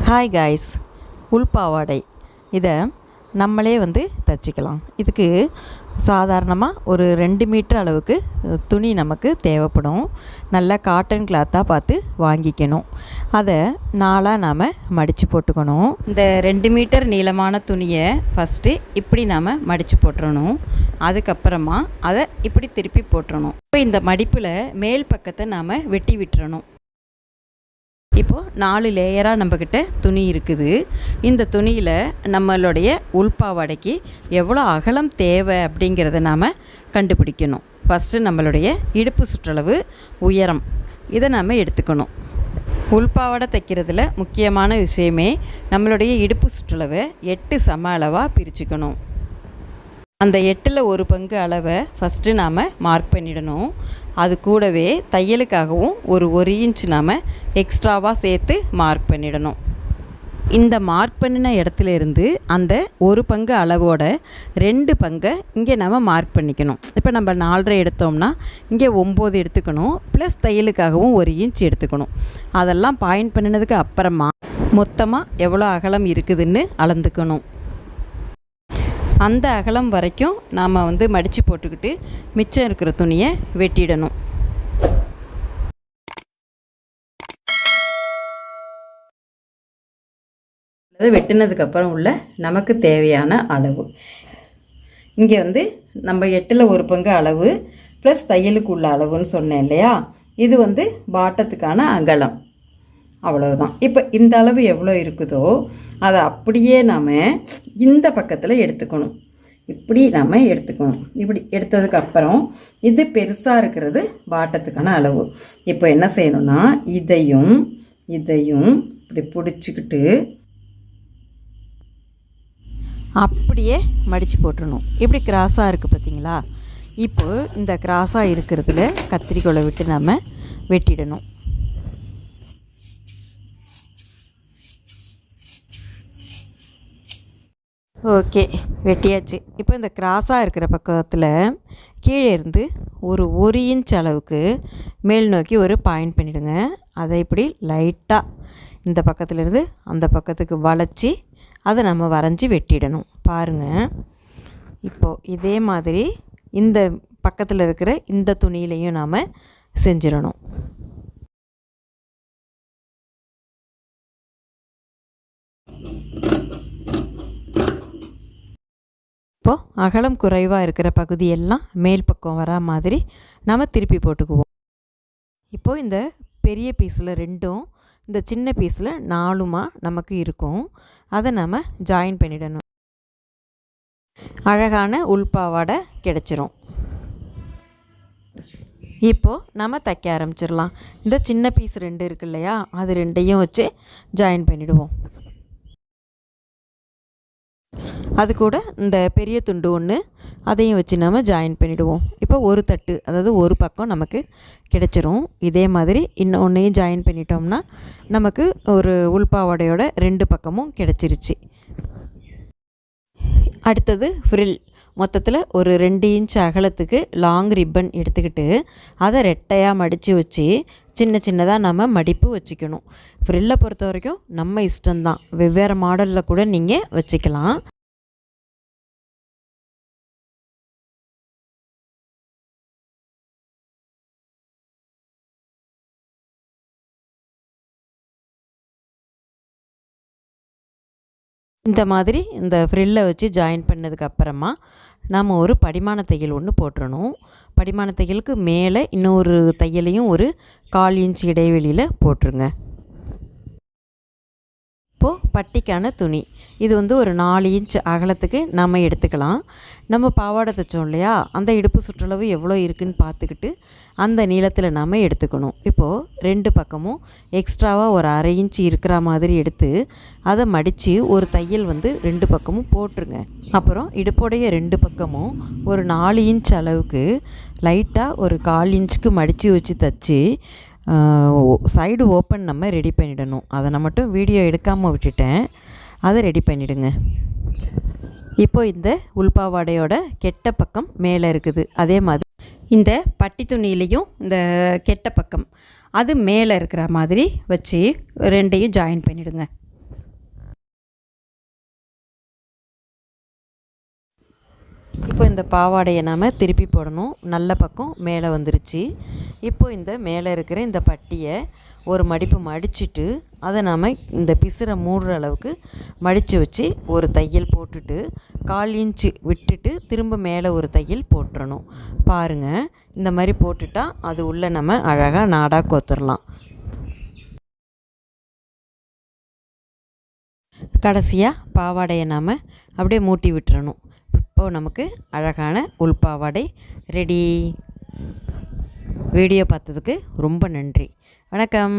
Hi guys, உள்பாவாடை இதை நம்மளே தைச்சிக்கலாம். இதுக்கு சாதாரணமாக ஒரு 2 மீட்டர் அளவுக்கு துணி நமக்கு தேவைப்படும். நல்லா காட்டன் கிளாத்தாக பார்த்து வாங்கிக்கணும். அதை நாளாக நாம் மடித்து போட்டுக்கணும். இந்த 2 மீட்டர் நீளமான துணியை ஃபஸ்ட்டு இப்படி நாம் மடித்து போட்டுறணும். அதுக்கப்புறமா அதை இப்படி திருப்பி போட்டுறணும். இப்போ இந்த மடிப்பில் மேல் பக்கத்தை நாம் வெட்டி விட்டுறணும். இப்போது 4 லேயராக நம்மக்கிட்ட துணி இருக்குது. இந்த துணியில் நம்மளுடைய உள்பாவாடைக்கு எவ்வளோ அகலம் தேவை அப்படிங்கிறத நாம் கண்டுபிடிக்கணும். ஃபஸ்ட்டு நம்மளுடைய இடுப்பு சுற்றளவு, உயரம் இதை நாம் எடுத்துக்கணும். உள்பாவாடை தைக்கிறதுல முக்கியமான விஷயமே நம்மளுடைய இடுப்பு சுற்றளவை 8 சம அளவாக பிரிச்சுக்கணும். அந்த 8ல் 1 பங்கு அளவை ஃபஸ்ட்டு நாம் மார்க் பண்ணிடணும். அது கூடவே தையலுக்காகவும் ஒரு இன்ச் நாம் எக்ஸ்ட்ராவாக சேர்த்து மார்க் பண்ணிடணும். இந்த மார்க் பண்ணின இடத்துல இருந்து அந்த 1 பங்கு அளவோட 2 பங்கை இங்கே நம்ம மார்க் பண்ணிக்கணும். இப்போ நம்ம 4.5 எடுத்தோம்னா இங்கே 9 எடுத்துக்கணும். ப்ளஸ் தையலுக்காகவும் 1 இன்ச் எடுத்துக்கணும். அதெல்லாம் பாயிண்ட் பண்ணினதுக்கு அப்புறமா மொத்தமாக எவ்வளோ அகலம் இருக்குதுன்னு அளந்துக்கணும். அந்த அகலம் வரைக்கும் நாம் மடித்து போட்டுக்கிட்டு மிச்சம் இருக்கிற துணியை வெட்டிடணும். அதை வெட்டினதுக்கப்புறம் உள்ள நமக்கு தேவையான அளவு இங்கே நம்ம 8ல் 1 பங்கு அளவு ப்ளஸ் தையலுக்கு உள்ள அளவுன்னு சொன்னேன் இல்லையா? இது பாட்டத்துக்கான அகலம். அவ்வளவுதான். இப்போ இந்த அளவு எவ்வளோ இருக்குதோ அதை அப்படியே நாம் இந்த பக்கத்தில் எடுத்துக்கணும். இப்படி நாம் எடுத்துக்கணும். இப்படி எடுத்ததுக்கப்புறம் இது பெருசாக இருக்கிறது பாட்டத்துக்கான அளவு. இப்போ என்ன செய்யணும்னா இதையும் இப்படி பிடிச்சிக்கிட்டு அப்படியே மடித்து போட்டுடணும். இப்படி கிராஸாக இருக்குது பார்த்தீங்களா? இப்போ இந்த கிராஸாக இருக்கிறதுல கத்திரிக்கோலை விட்டு நம்ம வெட்டிடணும். ஓகே, வெட்டியாச்சு. இப்போ இந்த கிராஸாக இருக்கிற பக்கத்தில் கீழே இருந்து ஒரு இன்ச் அளவுக்கு மேல் நோக்கி ஒரு பாயிண்ட் பண்ணிவிடுங்க. அதை இப்படி லைட்டாக இந்த பக்கத்துலேருந்து அந்த பக்கத்துக்கு வளைச்சி அதை நம்ம வரைஞ்சி வெட்டிடணும். பாருங்கள், இப்போது இதே மாதிரி இந்த பக்கத்தில் இருக்கிற இந்த துணியிலையும் நாம் செஞ்சிடணும். இப்போது அகலம் குறைவாக இருக்கிற பகுதியெல்லாம் மேல் பக்கம் வரா மாதிரி நம்ம திருப்பி போட்டுக்குவோம். இப்போது இந்த பெரிய பீஸில் 2ம் இந்த சின்ன பீஸில் 4மா நமக்கு இருக்கும். அதை நம்ம ஜாயின் பண்ணிடணும். அழகான உள்பாவாடை கிடச்சிரும். இப்போது நம்ம தைக்க ஆரம்பிச்சிடலாம். இந்த சின்ன பீஸ் 2 இருக்கு இல்லையா? அது 2ஐயும் வச்சு ஜாயின் பண்ணிவிடுவோம். அது கூட இந்த பெரிய துண்டு ஒன்று அதையும் வச்சு நம்ம ஜாயின் பண்ணிவிடுவோம். இப்போ ஒரு தட்டு, அதாவது ஒரு பக்கம் நமக்கு கிடச்சிரும். இதே மாதிரி இன்னொன்றையும் ஜாயின் பண்ணிட்டோம்னா நமக்கு ஒரு உள்பாவாடையோட 2 பக்கமும் கிடச்சிருச்சு. அடுத்தது ஃப்ரில். மொத்தத்தில் ஒரு 2 இன்ச் அகலத்துக்கு லாங் ரிப்பன் எடுத்துக்கிட்டு அதை ரெட்டையாக மடித்து வச்சு சின்னதாக நம்ம மடிப்பு வச்சுக்கணும். ஃப்ரில்லை பொறுத்த வரைக்கும் நம்ம இஷ்டம்தான். வெவ்வேறு மாடலில் கூட நீங்கள் வச்சுக்கலாம். இந்த மாதிரி இந்த ஃப்ரில்லை வச்சு ஜாயின் பண்ணதுக்கப்புறமா நம்ம ஒரு படிமான தையல் ஒன்று போட்டுறணும். படிமான தையலுக்கு மேலே இன்னொரு தையலையும் ஒரு 1/4 இன்ச் இடைவெளியில் போட்டுருங்க. இப்போது பட்டிக்கான துணி இது ஒரு 4 இன்ச் அகலத்துக்கு நம்ம எடுத்துக்கலாம். நம்ம பாவாடை தைச்சோம் இல்லையா? அந்த இடுப்பு சுற்றளவு எவ்வளோ இருக்குதுன்னு பார்த்துக்கிட்டு அந்த நீளத்தில் நாம் எடுத்துக்கணும். இப்போது 2 பக்கமும் எக்ஸ்ட்ராவாக ஒரு 1/2 இன்ச் இருக்கிற மாதிரி எடுத்து அதை மடித்து ஒரு தையல் 2 பக்கமும் போட்டுருங்க. அப்புறம் இடுப்போடைய 2 பக்கமும் ஒரு 4 இன்ச் அளவுக்கு லைட்டாக ஒரு 1/4 இன்ச்சுக்கு மடித்து வச்சு தைச்சி சைடு ஓப்பன் நம்ம ரெடி பண்ணிடணும். அதை நான் மட்டும் வீடியோ எடுக்காமல் விட்டுட்டேன். அதை ரெடி பண்ணிவிடுங்க. இப்போது இந்த உள்பாவாடையோட கெட்ட பக்கம் மேலே இருக்குது. அதே மாதிரி இந்த பட்டி துணியிலையும் இந்த கெட்ட பக்கம் அது மேலே இருக்கிற மாதிரி வச்சு 2ஐயும் ஜாயின் பண்ணிவிடுங்க. இப்போ இந்த பாவாடையை நாம் திருப்பி போடணும். நல்ல பக்கம் மேலே வந்துருச்சு. இப்போ இந்த மேலே இருக்கிற இந்த பட்டியை ஒரு மடிப்பு மடிச்சுட்டு அதை நாம் இந்த பிசுரை மூடுற அளவுக்கு மடித்து வச்சு ஒரு தையல் போட்டுட்டு 1/4 இன்ச்சு விட்டுட்டு திரும்ப மேலே ஒரு தையல் போட்டுறணும். பாருங்கள், இந்த மாதிரி போட்டுட்டா அது உள்ளே நம்ம அழகாக நாடாக கோத்துடலாம். கடைசியாக பாவாடையை நாம் அப்படியே மூட்டி விட்டுறணும். இப்போது நமக்கு அழகான உள்பாவாடை ரெடி. வீடியோ பார்த்ததுக்கு ரொம்ப நன்றி. வணக்கம்.